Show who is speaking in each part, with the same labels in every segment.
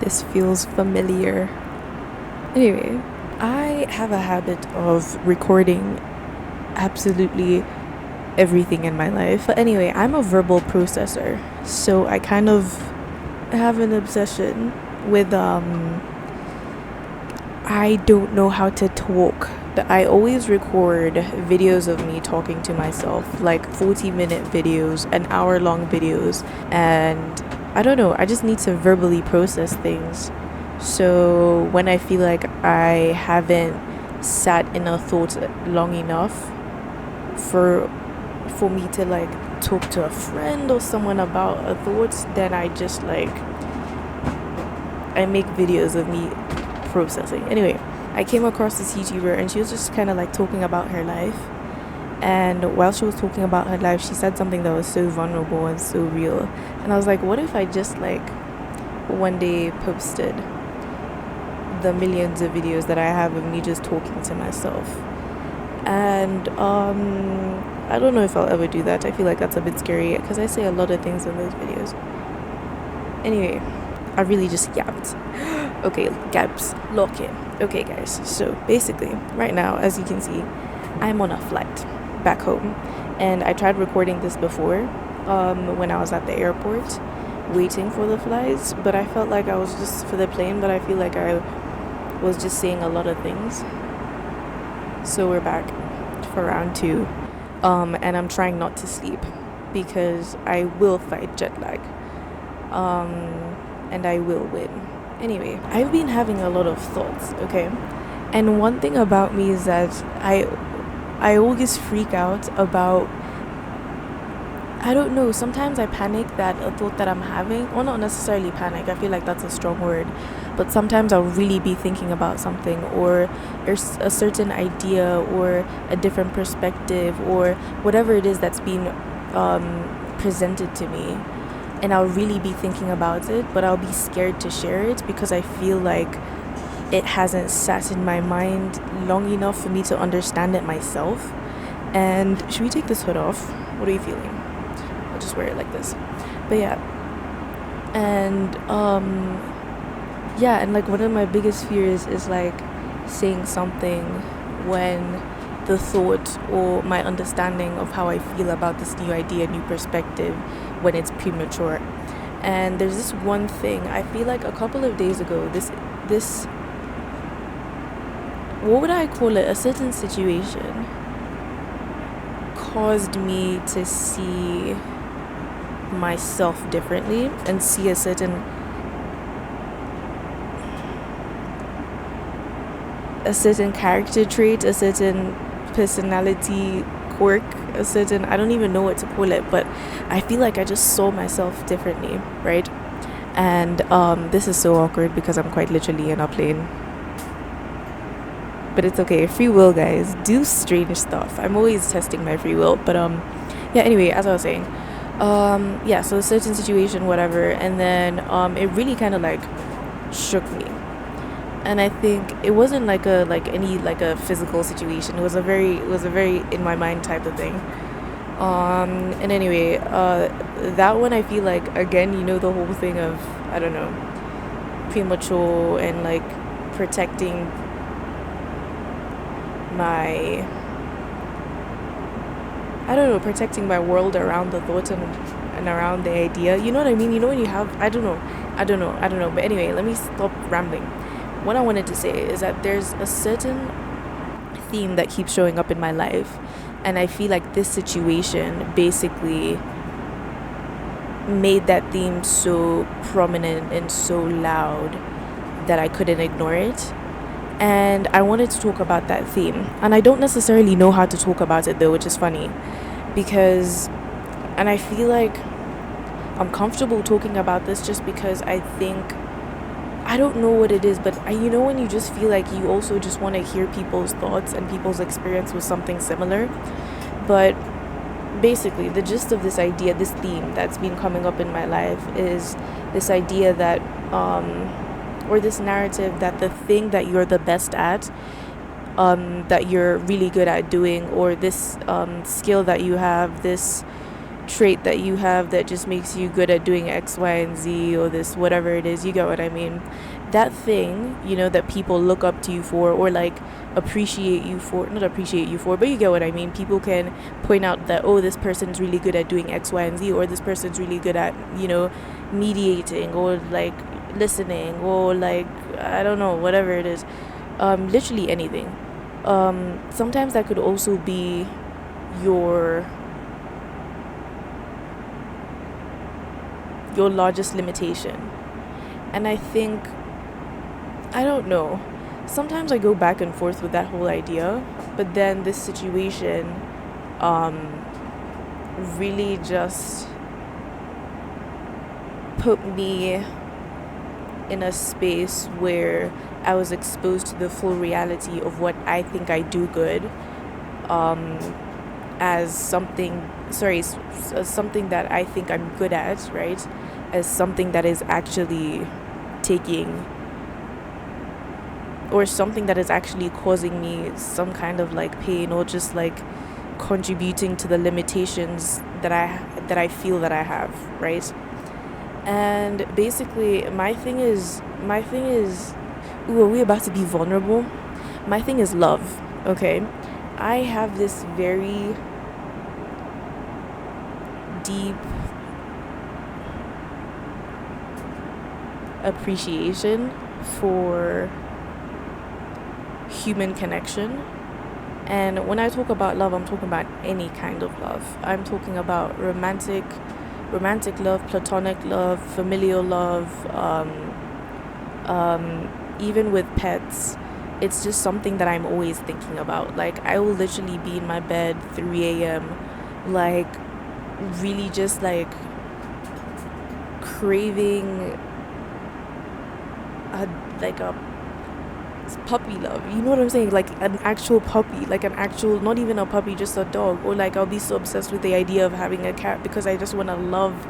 Speaker 1: this feels familiar. Anyway, I have a habit of recording absolutely everything in my life. But anyway, I'm a verbal processor, so I kind of have an obsession with I don't know how to talk. I always record videos of me talking to myself, like 40-minute videos, an hour-long videos, and I don't know, I just need to verbally process things. So when I feel like I haven't sat in a thought long enough for me to like talk to a friend or someone about a thought, then I just like I make videos of me processing. Anyway, I came across this YouTuber and she was just kind of like talking about her life, and while she was talking about her life she said something that was so vulnerable and so real, and I was like, what if I just like one day posted the millions of videos that I have of me just talking to myself? And I don't know if I'll ever do that. I feel like that's a bit scary because I say a lot of things in those videos. Anyway, I really just yapped. Okay, gaps, lock in. Okay, guys, so basically, right now, as you can see, I'm on a flight back home, and I tried recording this before when I was at the airport waiting for the flights, but I felt like I was just for the plane, but I feel like I was just saying a lot of things. So we're back for round 2, and I'm trying not to sleep because I will fight jet lag, and I will win. Anyway, I've been having a lot of thoughts, okay? And one thing about me is that I always freak out about, I don't know, sometimes I panic that a thought that I'm having, or not necessarily panic, I feel like that's a strong word, but sometimes I'll really be thinking about something, or there's a certain idea or a different perspective or whatever it is that's being presented to me, and I'll really be thinking about it, but I'll be scared to share it because I feel like it hasn't sat in my mind long enough for me to understand it myself. And should we take this hood off? What are you feeling? I'll just wear it like this. But yeah. And and like one of my biggest fears is like saying something when the thought or my understanding of how I feel about this new idea, new perspective, when it's premature. And there's this one thing, I feel like a couple of days ago, this what would I call it, a certain situation caused me to see myself differently and see a certain character trait, a certain personality quirk, a certain, I don't even know what to call it, but I feel like I just saw myself differently, right? And this is so awkward because I'm quite literally in a plane, but it's okay. Free will, guys, do strange stuff. I'm always testing my free will, but anyway, as I was saying, so a certain situation, whatever, and then it really kind of like shook me. And I think it wasn't like a physical situation. It was a very in my mind type of thing. And anyway, that one I feel like, again, the whole thing of, I don't know, premature and like protecting my world around the thought and around the idea. You know what I mean? When you have, I don't know. But anyway, let me stop rambling. What I wanted to say is that there's a certain theme that keeps showing up in my life, and I feel like this situation basically made that theme so prominent and so loud that I couldn't ignore it. And I wanted to talk about that theme, and I don't necessarily know how to talk about it though, which is funny, because, and I feel like I'm comfortable talking about this just because I think, I don't know what it is, but when you just feel like you also just want to hear people's thoughts and people's experience with something similar. But basically, the gist of this idea, this theme that's been coming up in my life, is this idea that, or this narrative that the thing that you're the best at, that you're really good at doing, or this skill that you have, this trait that you have that just makes you good at doing X, Y, and Z, or this, whatever it is, you get what I mean? That thing, that people look up to you for, or like appreciate you for, not appreciate you for, but you get what I mean. People can point out that, oh, this person's really good at doing X, Y, and Z, or this person's really good at, mediating, or like listening, or like, I don't know, whatever it is. Literally anything. Sometimes that could also be your largest limitation. And I think, I don't know, sometimes I go back and forth with that whole idea, but then this situation really just put me in a space where I was exposed to the full reality of what I think I do good, as something that I think I'm good at, right? As something that is actually taking, or something that is actually causing me some kind of like pain, or just like contributing to the limitations that I feel that I have, right? And basically my thing is, ooh, are we about to be vulnerable? My thing is love, okay? I have this very deep appreciation for human connection. And when I talk about love, I'm talking about any kind of love. I'm talking about romantic love, platonic love, familial love, even with pets. It's just something that I'm always thinking about. Like, I will literally be in my bed 3 a.m. like really just like craving a puppy love, you know what I'm saying? Like an actual puppy, like an actual, not even a puppy, just a dog. Or like I'll be so obsessed with the idea of having a cat because I just want to love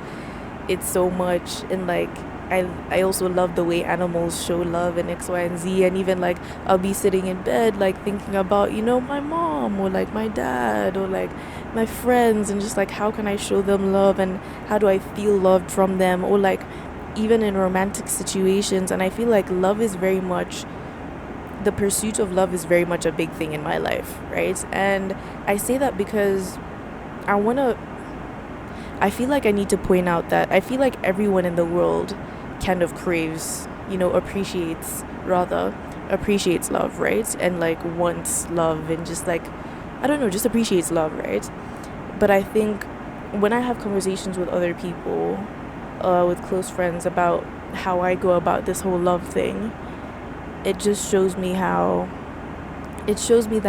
Speaker 1: it so much. And like I also love the way animals show love and X, Y, and Z. And even like I'll be sitting in bed like thinking about, my mom, or like my dad, or like my friends, and just like how can I show them love, and how do I feel loved from them? Or like even in romantic situations. And I feel like the pursuit of love is very much a big thing in my life, right? And I say that because I feel like I need to point out that I feel like everyone in the world kind of craves, appreciates love, right? And like wants love, and just like, I don't know, just appreciates love, right? But I think when I have conversations with other people, with close friends, about how I go about this whole love thing, it just shows me that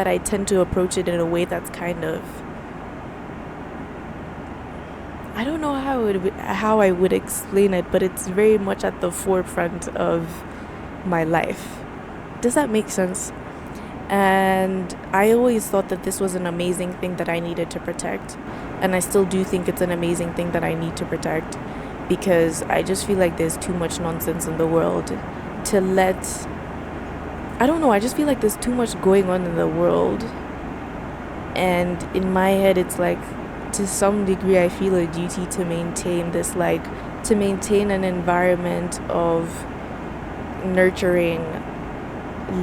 Speaker 1: I tend to approach it in a way that's kind of, I don't know how I would explain it, but it's very much at the forefront of my life. Does that make sense? And I always thought that this was an amazing thing that I needed to protect, and I still do think it's an amazing thing that I need to protect, because I just feel like there's too much nonsense in the world to let, I don't know, I just feel like there's too much going on in the world. And in my head, it's like, to some degree, I feel a duty to maintain an environment of nurturing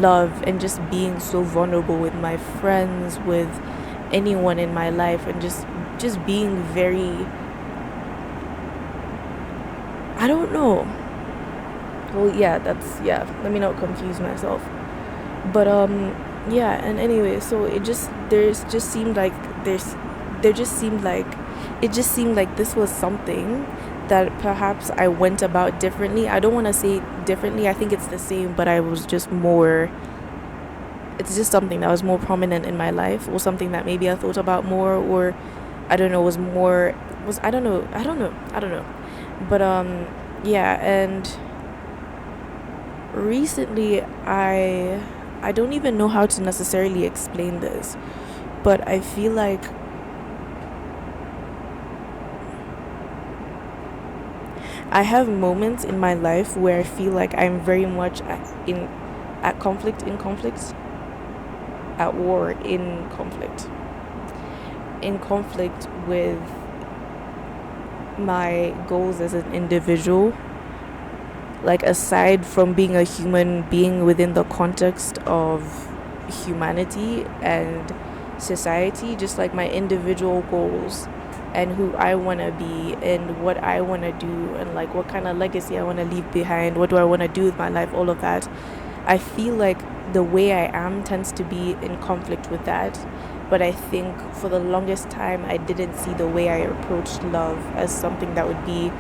Speaker 1: love, and just being so vulnerable with my friends, with anyone in my life, and just being very, I don't know. Well, yeah, let me not confuse myself. But yeah, and anyway, so it just seemed like this was something that perhaps I went about differently. I don't want to say differently, I think it's the same, but it's just something that was more prominent in my life, or something that maybe I thought about more, or I don't know, I don't know. But yeah, and recently I don't even know how to necessarily explain this, but I feel like I have moments in my life where I feel like I'm very much at conflict, at war, in conflict with my goals as an individual, like aside from being a human being within the context of humanity and society, just like my individual goals and who I want to be and what I want to do and like what kind of legacy I want to leave behind, what do I want to do with my life, all of that. I feel like the way I am tends to be in conflict with that. But I think for the longest time, I didn't see the way I approached love as something that would be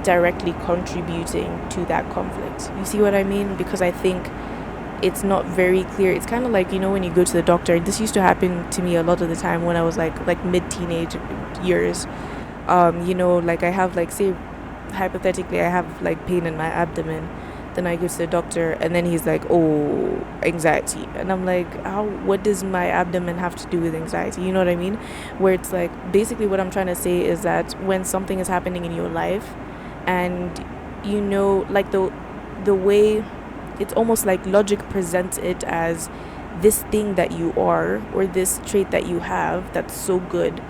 Speaker 1: directly contributing to that conflict. You see what I mean? Because I think it's not very clear. It's kind of like, when you go to the doctor, this used to happen to me a lot of the time when I was like mid-teenage years. Like I have like, say hypothetically, I have like pain in my abdomen. Then I go to the doctor and then he's like, oh, anxiety. And I'm like, what does my abdomen have to do with anxiety? You know what I mean? Where it's like, basically what I'm trying to say is that when something is happening in your life and like the way, it's almost like logic presents it as this thing that you are or this trait that you have that's so good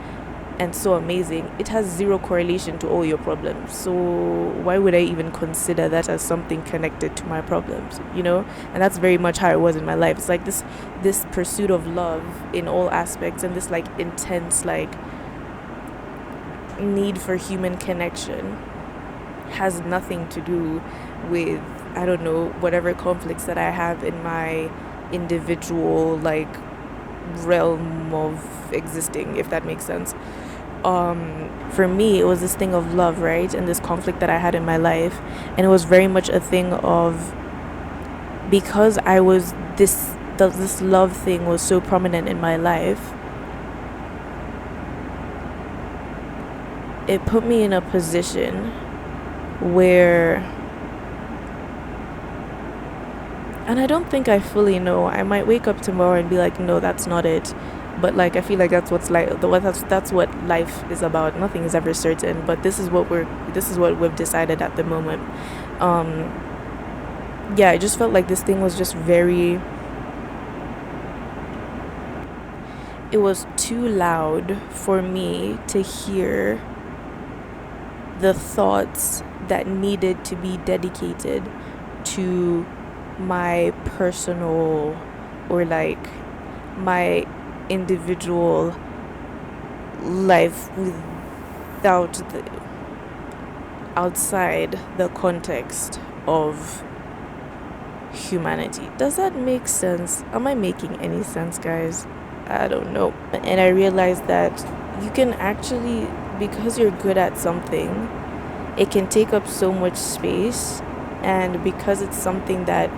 Speaker 1: and so amazing, it has zero correlation to all your problems. So why would I even consider that as something connected to my problems? And that's very much how it was in my life. It's like this pursuit of love in all aspects and this like intense like need for human connection has nothing to do with, I don't know, whatever conflicts that I have in my individual like realm of existing, if that makes sense. For me, it was this thing of love, right? And this conflict that I had in my life. And it was very much a thing of, because I was this love thing was so prominent in my life, it put me in a position where, and I don't think I fully know, I might wake up tomorrow and be like, no, that's not it. But like I feel like that's what life is about. Nothing is ever certain, but this is what we've decided at the moment. I just felt like this thing was just very, it was too loud for me to hear the thoughts that needed to be dedicated to my personal or like my individual life outside the context of humanity. Does that make sense? Am I making any sense, guys? I don't know. And I realized that you can actually, because you're good at something, it can take up so much space, and because it's something that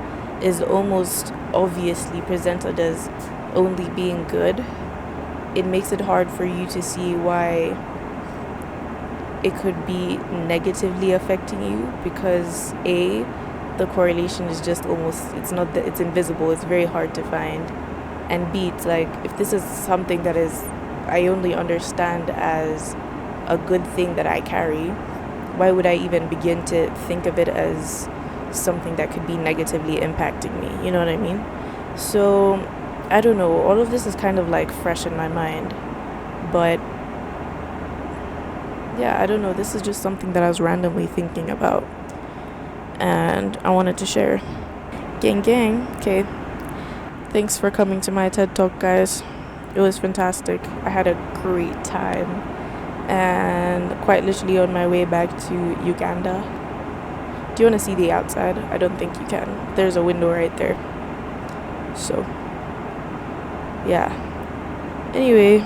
Speaker 1: is almost obviously presented as only being good, it makes it hard for you to see why it could be negatively affecting you, because the correlation is just almost, it's invisible, it's very hard to find, and B, it's like, if this is something that is, I only understand as a good thing that I carry, why would I even begin to think of it as something that could be negatively impacting me? You know what I mean? So I don't know, all of this is kind of like fresh in my mind, but I don't know, this is just something that I was randomly thinking about and I wanted to share. Gang, okay, thanks for coming to my TED Talk, guys. It was fantastic. I had a great time, and quite literally on my way back to Uganda. Do you want to see the outside? I don't think you can. There's a window right there. So, yeah. Anyway,